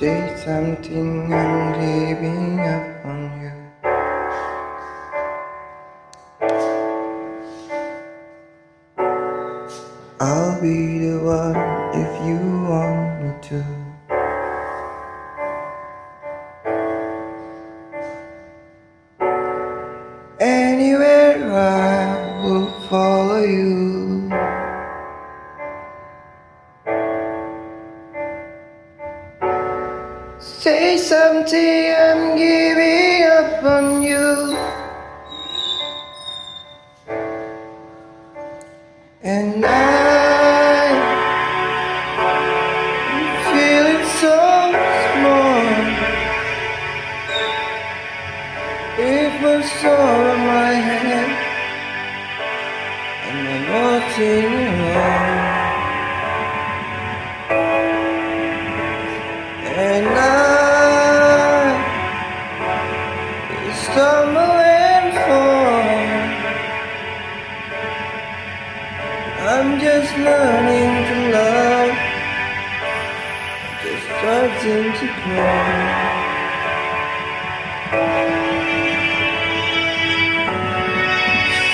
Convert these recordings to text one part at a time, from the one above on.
Say something, I'm giving up on you. I'll be the one if you want me to. Anywhere I will follow you. Say something, I'm giving up on you. And I'm feeling so small. It was all in my head, and I'm watching alone. And I stumble and fall. I'm just learning to love, just starting to grow.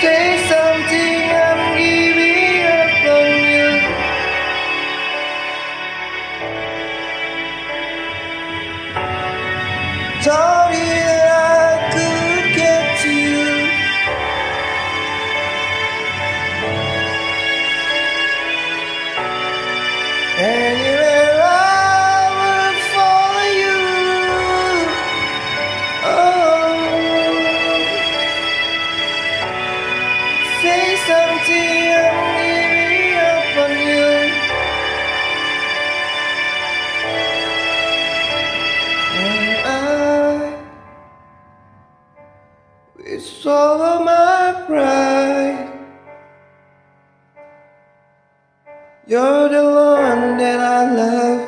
Say something, I'm giving up on you. Told you that I could get to you. Anywhere I will follow you. Oh, say something, I'm giving up on you. And I will swallow my pride. You're the one that I love,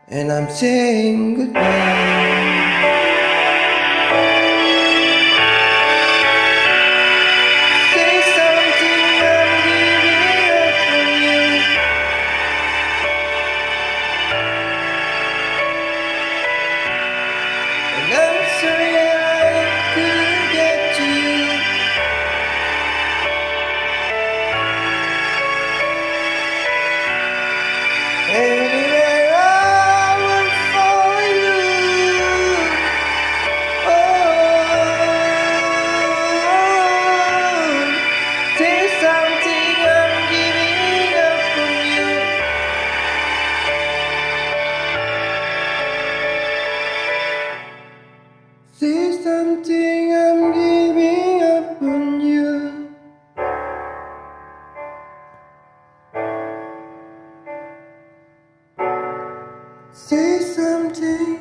and I'm saying goodbye. Say something, I'm giving up on you. And I'm sorry I couldn't get to you. Anywhere I will follow you. Oh, say something, I'm giving up on you. Say something, I'm giving up on you. Say something.